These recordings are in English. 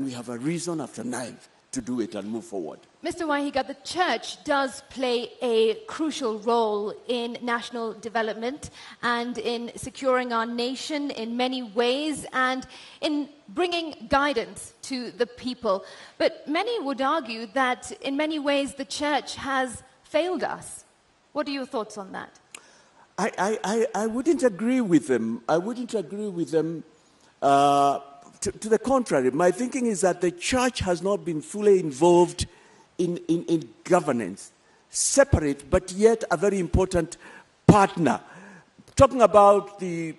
We have a reason after 9th to do it and move forward. Mr. Waihiga, the church does play a crucial role in national development and in securing our nation in many ways and in bringing guidance to the people. But many would argue that in many ways the church has failed us. What are your thoughts on that? I wouldn't agree with them. I wouldn't agree with them. To the contrary, my thinking is that the church has not been fully involved in governance, separate but yet a very important partner. Talking about the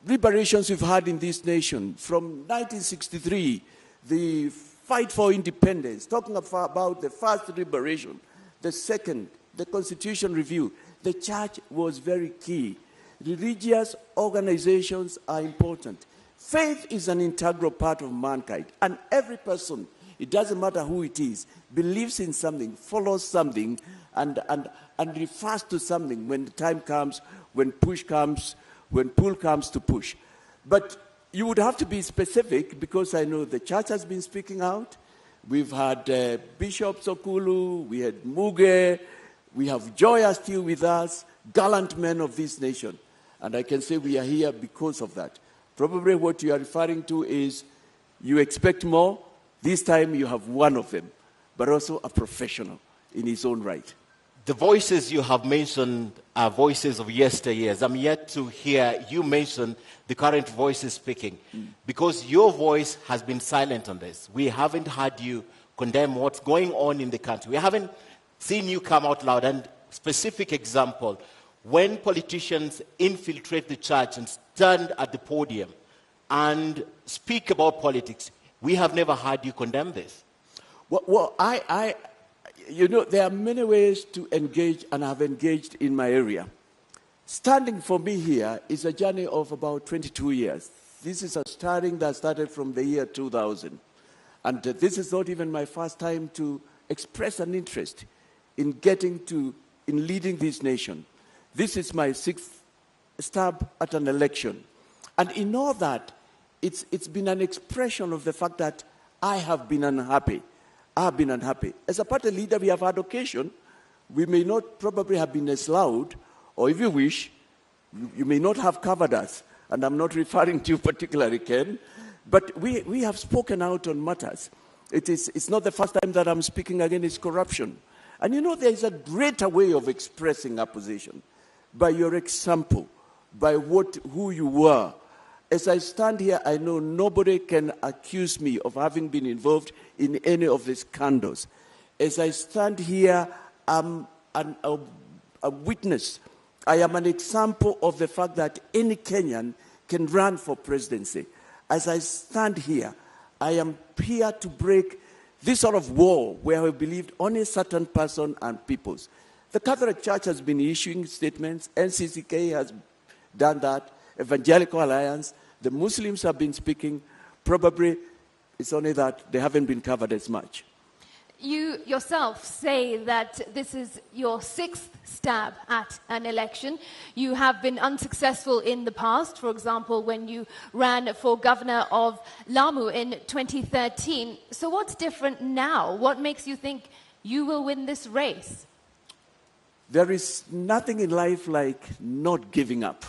liberations we've had in this nation from 1963, the fight for independence, talking about the first liberation, the second, the constitution review, the church was very key. Religious organizations are important. Faith is an integral part of mankind, and every person, it doesn't matter who it is, believes in something, follows something, and refers to something when the time comes, when push comes, when pull comes to push. But you would have to be specific, because I know the church has been speaking out. We've had Bishop Sokulu, we had Muge, we have Joya still with us, gallant men of this nation. And I can say we are here because of that. Probably what you are referring to is you expect more. This time you have one of them, but also a professional in his own right. The voices you have mentioned are voices of yesteryears. I'm yet to hear you mention the current voices speaking, because your voice has been silent on this. We haven't heard you condemn what's going on in the country. We haven't seen you come out loud. And specific example, when politicians infiltrate the church and stand at the podium and speak about politics, we have never heard you condemn this. Well, there are many ways to engage, and I've engaged in my area. Standing for me here is a journey of about 22 years. This is a starting that started from the year 2000. And this is not even my first time to express an interest in leading this nation. This is my 6th stab at an election. And in all that, it's been an expression of the fact that I have been unhappy. I have been unhappy. As a party leader, we have had occasion. We may not probably have been as loud, or if you wish, you may not have covered us. And I'm not referring to you particularly, Ken. But we have spoken out on matters. It's not the first time that I'm speaking against corruption. And there is a greater way of expressing opposition. By your example, by who you were. As I stand here, I know nobody can accuse me of having been involved in any of these scandals. As I stand here, I'm a witness. I am an example of the fact that any Kenyan can run for presidency. As I stand here, I am here to break this sort of war where we believed only a certain person and peoples. The Catholic Church has been issuing statements. NCCK has done that. Evangelical Alliance. The Muslims have been speaking. Probably it's only that they haven't been covered as much. You yourself say that this is your 6th stab at an election. You have been unsuccessful in the past, for example, when you ran for governor of Lamu in 2013. So what's different now? What makes you think you will win this race? There is nothing in life like not giving up.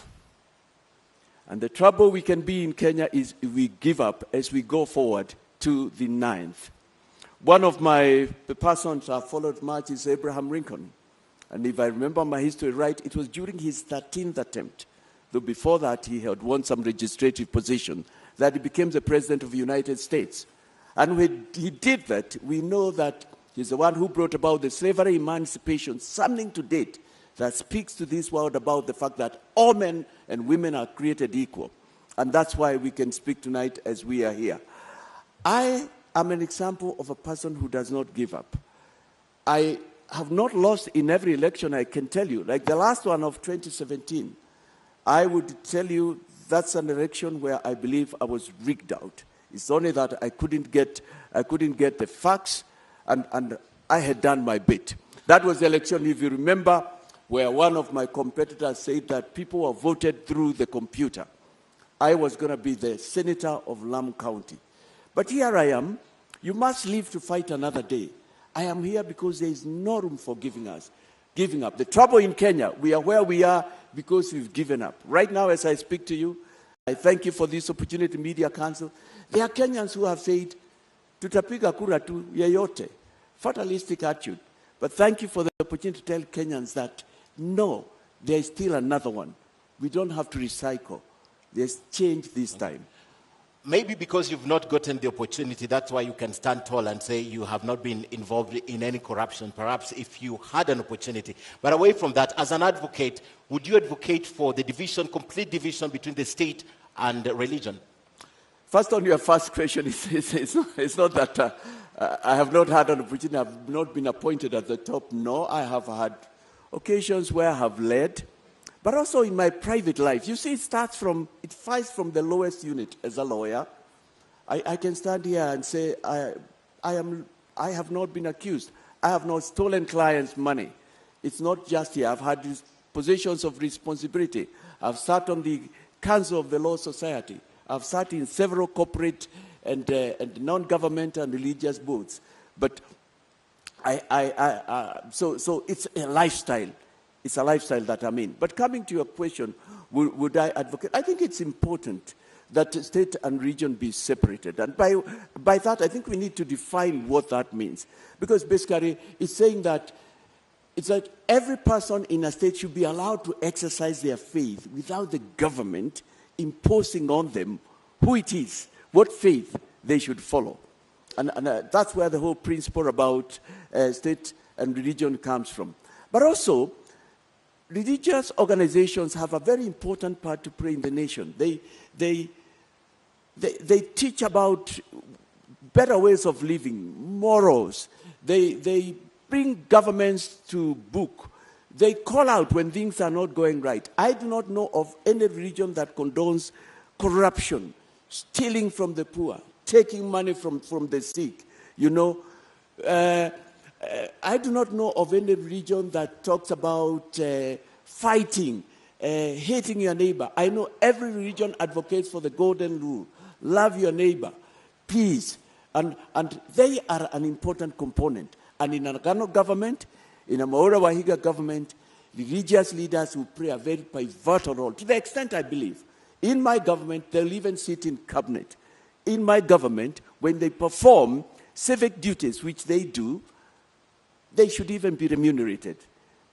And the trouble we can be in Kenya is if we give up as we go forward to the 9th. One of the persons I followed much is Abraham Lincoln. And if I remember my history right, it was during his 13th attempt, though before that he had won some legislative position, that he became the President of the United States. And when he did that, we know that he's the one who brought about the slavery emancipation, something to date that speaks to this world about the fact that all men and women are created equal. And that's why we can speak tonight as we are here. I am an example of a person who does not give up. I have not lost in every election, I can tell you. Like the last one of 2017, I would tell you that's an election where I believe I was rigged out. It's only that I couldn't get the facts, and I had done my bit. That was the election, if you remember, where one of my competitors said that people were voted through the computer. I was going to be the senator of Lamu County. But here I am. You must live to fight another day. I am here because there is no room for giving up. The trouble in Kenya, we are where we are because we've given up. Right now, as I speak to you, I thank you for this opportunity, Media Council. There are Kenyans who have said, tutapiga kura tu yeyote, fatalistic attitude. But thank you for the opportunity to tell Kenyans that, no, there is still another one. We don't have to recycle. There's change this time. Maybe because you've not gotten the opportunity, that's why you can stand tall and say you have not been involved in any corruption, perhaps if you had an opportunity. But away from that, as an advocate, would you advocate for the division, complete division between the state and religion? First, on your first question, it's not that I have not had an opportunity, I have not been appointed at the top. No, I have had occasions where I have led, but also in my private life. You see, it fights from the lowest unit as a lawyer. I can stand here and say, I have not been accused. I have not stolen clients' money. It's not just here. I've had these positions of responsibility. I've sat on the Council of the Law Society. I've sat in several corporate and non-government and religious boards. But so it's a lifestyle. It's a lifestyle that I'm in. But coming to your question, would I advocate? I think it's important that state and region be separated. And by that, I think we need to define what that means. Because basically, it's saying that every person in a state should be allowed to exercise their faith without the government imposing on them who it is, what faith they should follow. And that's where the whole principle about state and religion comes from. But also, religious organizations have a very important part to play in the nation. They teach about better ways of living, morals. They bring governments to book. They call out when things are not going right. I do not know of any religion that condones corruption, stealing from the poor, taking money from the sick. You know, I do not know of any religion that talks about fighting, hating your neighbor. I know every religion advocates for the golden rule. Love your neighbor, peace. And they are an important component. And in a Ghana government, in a Waihiga government, religious leaders will play a very pivotal role. To the extent I believe, in my government, they'll even sit in cabinet. In my government, when they perform civic duties, which they do, they should even be remunerated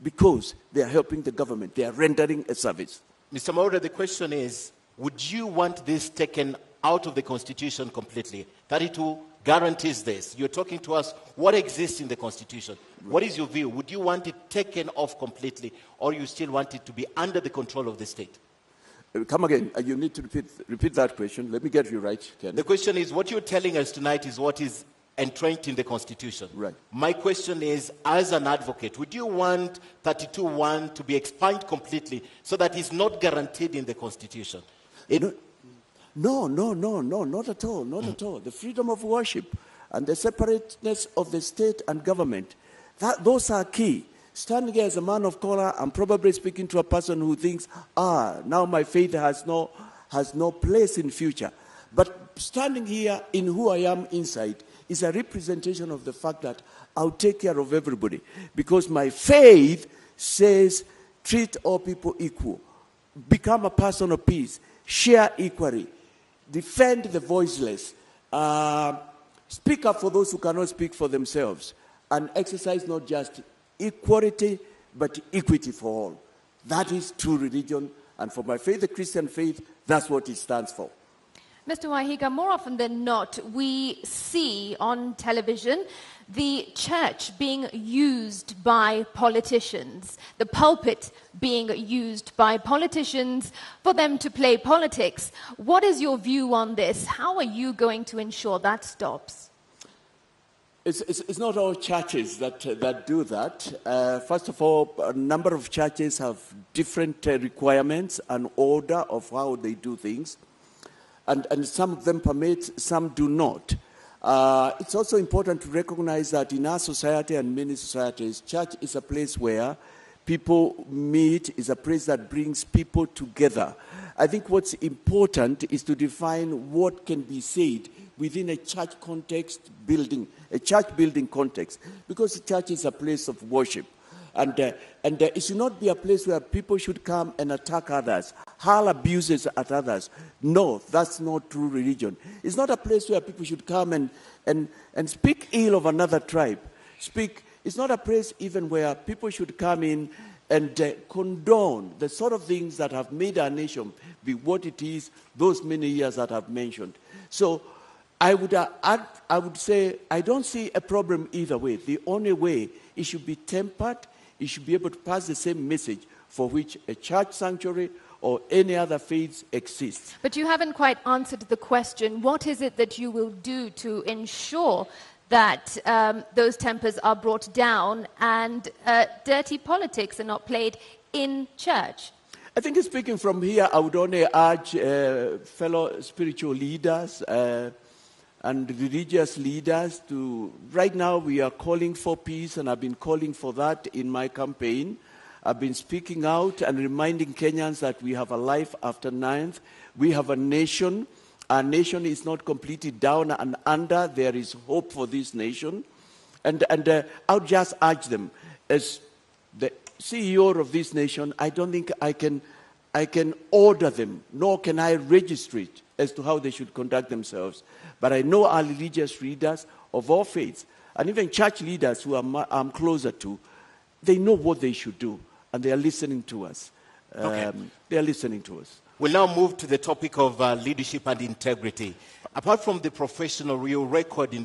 because they are helping the government. They are rendering a service. Mr. Maura, the question is, would you want this taken out of the Constitution completely? 32 guarantees this. You're talking to us what exists in the Constitution. Right. What is your view? Would you want it taken off completely, or you still want it to be under the control of the state? Come again. You need to repeat that question. Let me get you right, Ken. The question is, what you're telling us tonight is what is entrenched in the Constitution. Right. My question is, as an advocate, would you want 32.1 to be expunged completely so that it's not guaranteed in the Constitution? No, not at all, not at all. The freedom of worship and the separateness of the state and government, those are key. Standing here as a man of color, I'm probably speaking to a person who thinks, now my faith has no place in future. But standing here in who I am inside is a representation of the fact that I'll take care of everybody. Because my faith says, treat all people equal. Become a person of peace. Share equally. Defend the voiceless. Speak up for those who cannot speak for themselves. And exercise not just equality, but equity for all. That is true religion. And for my faith, the Christian faith, that's what it stands for. Mr. Waihiga, more often than not, we see on television the church being used by politicians, the pulpit being used by politicians for them to play politics. What is your view on this? How are you going to ensure that stops? It's not all churches that do that. First of all, a number of churches have different requirements and order of how they do things. And some of them permit, some do not. It's also important to recognize that in our society and many societies, church is a place where people meet, is a place that brings people together. I think what's important is to define what can be said within a church context building, a church building context, because the church is a place of worship. And it should not be a place where people should come and attack others, hurl abuses at others. No, that's not true religion. It's not a place where people should come and speak ill of another tribe. It's not a place even where people should come in and condone the sort of things that have made our nation be what it is those many years that I've mentioned. So I would say I don't see a problem either way. The only way, it should be tempered. It should be able to pass the same message for which a church sanctuary or any other faith exists. But you haven't quite answered the question. What is it that you will do to ensure that those tempers are brought down and dirty politics are not played in church? I think speaking from here, I would only urge fellow spiritual leaders and religious leaders to, right now we are calling for peace, and I've been calling for that in my campaign. I've been speaking out and reminding Kenyans that we have a life after 9th. We have a nation. Our nation is not completely down and under. There is hope for this nation. And I would just urge them, as the CEO of this nation, I don't think I can order them, nor can I register it as to how they should conduct themselves. But I know our religious leaders of all faiths, and even church leaders who I'm closer to, they know what they should do, and they are listening to us. They are listening to us. We'll now move to the topic of leadership and integrity. Apart from the professional real record in